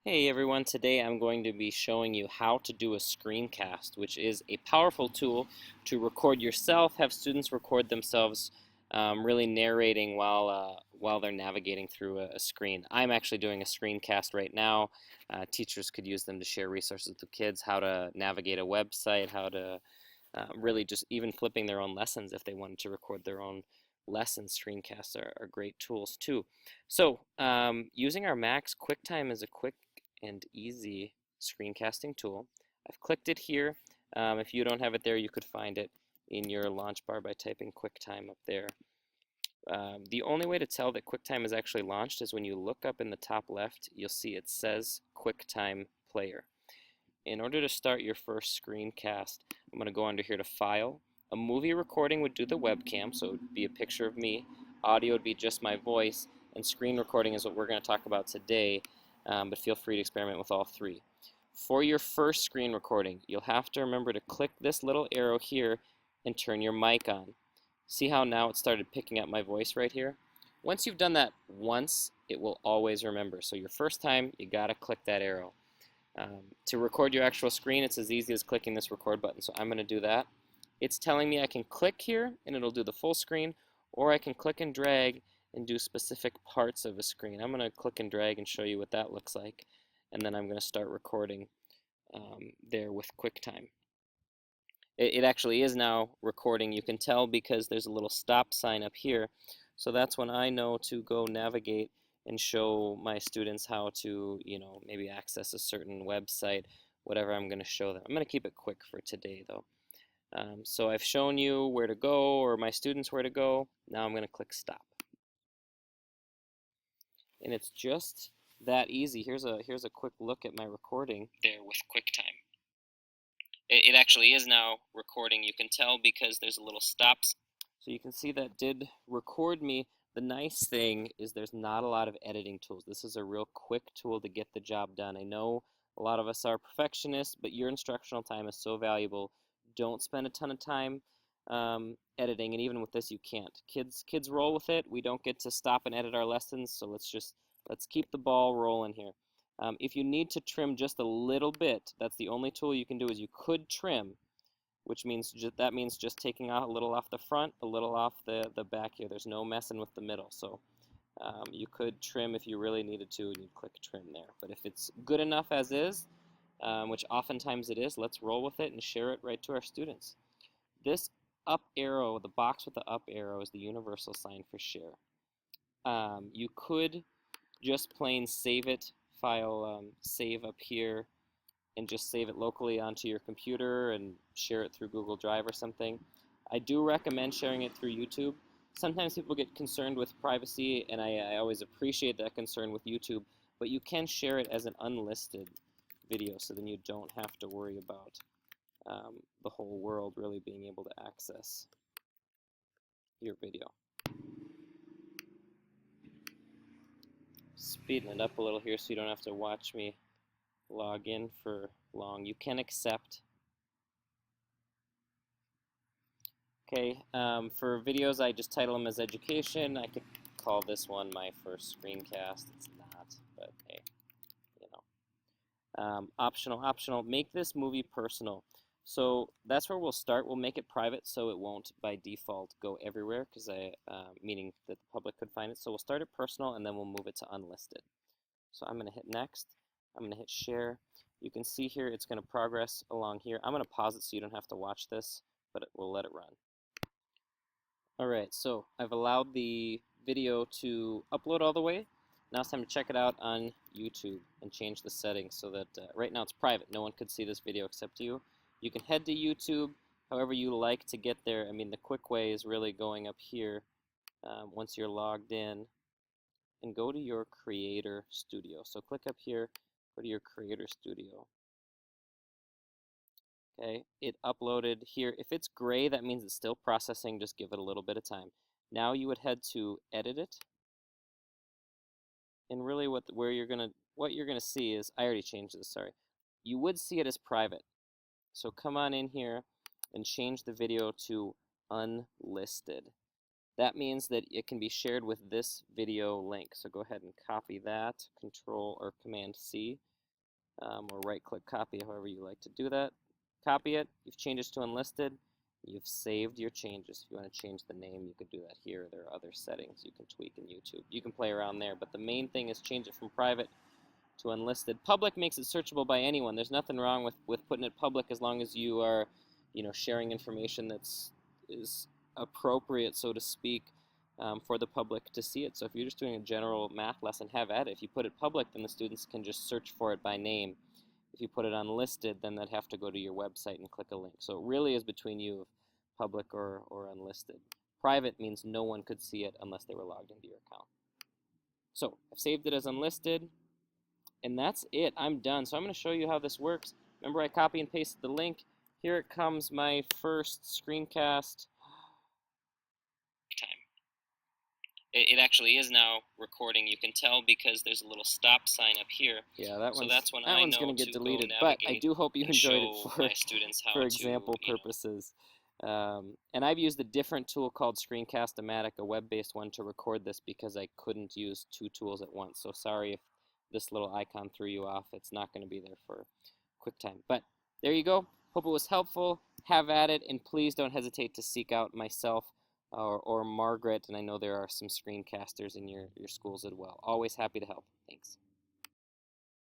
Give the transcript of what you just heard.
Hey everyone, today I'm going to be showing you how to do a screencast, which is a powerful tool to record yourself, have students record themselves really narrating while they're navigating through a screen. I'm actually doing a screencast right now. Teachers could use them to share resources with kids, how to navigate a website, how to really just even flipping their own lessons if they wanted to record their own lessons. Screencasts are great tools too. So using our Macs, QuickTime is a quick and easy screencasting tool. I've clicked it here. If you don't have it there, you could find it in your launch bar by typing QuickTime up there. The only way to tell that QuickTime is actually launched is when you look up in the top left, you'll see it says QuickTime Player. In order to start your first screencast, I'm going to go under here to File. A movie recording would do the webcam, so it would be a picture of me. Audio would be just my voice, and screen recording is what we're going to talk about today, but feel free to experiment with all three. For your first screen recording, you'll have to remember to click this little arrow here and turn your mic on. See how now it started picking up my voice right here? Once you've done that once, it will always remember. So your first time, you got to click that arrow. To record your actual screen, it's as easy as clicking this record button, so I'm going to do that. It's telling me I can click here and it'll do the full screen, or I can click and drag and do specific parts of a screen. I'm going to click and drag and show you what that looks like, and then I'm going to start recording there with QuickTime. It actually is now recording. You can tell because there's a little stop sign up here, so that's when I know to go navigate and show my students how to, maybe access a certain website, whatever I'm going to show them. I'm going to keep it quick for today, though. So I've shown you where to go, or my students where to go. Now I'm going to click stop. And it's just that easy. Here's a quick look at my recording there with QuickTime. It actually is now recording. You can tell because there's a little stops. So you can see that did record me. The nice thing is there's not a lot of editing tools. This is a real quick tool to get the job done. I know a lot of us are perfectionists, but your instructional time is so valuable. Don't spend a ton of time editing, and even with this you can't. Kids roll with it. We don't get to stop and edit our lessons, so let's keep the ball rolling here. If you need to trim just a little bit, that's the only tool you can do. Is you could trim, which means just taking out a little off the front, a little off the back here. There's no messing with the middle. So you could trim if you really needed to, and you'd click trim there. But if it's good enough as is, which oftentimes it is, let's roll with it and share it right to our students. This up arrow, the box with the up arrow, is the universal sign for share. You could just plain save it, file save up here, and just save it locally onto your computer and share it through Google Drive or something. I do recommend sharing it through YouTube. Sometimes people get concerned with privacy, and I always appreciate that concern with YouTube, but you can share it as an unlisted video, so then you don't have to worry about the whole world really being able to access your video. Speeding it up a little here so you don't have to watch me log in for long. You can accept. Okay, for videos I just title them as education. I could call this one my first screencast. It's not, but hey, optional. Make this movie personal. So that's where we'll start. We'll make it private so it won't by default go everywhere, because meaning that the public could find it. So we'll start it personal and then we'll move it to unlisted. So I'm going to hit next. I'm going to hit share. You can see here it's going to progress along here. I'm going to pause it so you don't have to watch this, but we'll let it run. Alright, so I've allowed the video to upload all the way. Now it's time to check it out on YouTube and change the settings so that right now it's private. No one could see this video except you. You can head to YouTube however you like to get there. I mean, the quick way is really going up here once you're logged in and go to your Creator Studio. So click up here, go to your Creator Studio. Okay, it uploaded here. If it's gray, that means it's still processing. Just give it a little bit of time. Now you would head to edit it. And really what you're gonna see is, I already changed this, sorry. You would see it as private. So come on in here and change the video to unlisted. That means that it can be shared with this video link. So go ahead and copy that, Control or Command C, or right-click copy, however you like to do that. Copy it. You've changed it to unlisted. You've saved your changes. If you want to change the name, you could do that here. There are other settings you can tweak in YouTube. You can play around there, but the main thing is change it from private to unlisted. Public makes it searchable by anyone. There's nothing wrong with putting it public as long as you are, sharing information is appropriate, so to speak, for the public to see it. So if you're just doing a general math lesson, have at it. If you put it public, then the students can just search for it by name. If you put it unlisted, then they'd have to go to your website and click a link. So it really is between you, public or unlisted. Private means no one could see it unless they were logged into your account. So I've saved it as unlisted, and that's it. I'm done. So I'm going to show you how this works. Remember, I copy and pasted the link. Here it comes, my first screencast. Time. It actually is now recording. You can tell because there's a little stop sign up here. Yeah, that's when that one's going to get deleted. But I do hope you enjoyed it for example purposes. And I've used a different tool called Screencast-O-Matic, a web-based one, to record this because I couldn't use two tools at once. So sorry if this little icon threw you off. It's not going to be there for Quicktime. But there you go. Hope it was helpful. Have at it, and please don't hesitate to seek out myself or Margaret, and I know there are some screencasters in your schools as well. Always happy to help. Thanks.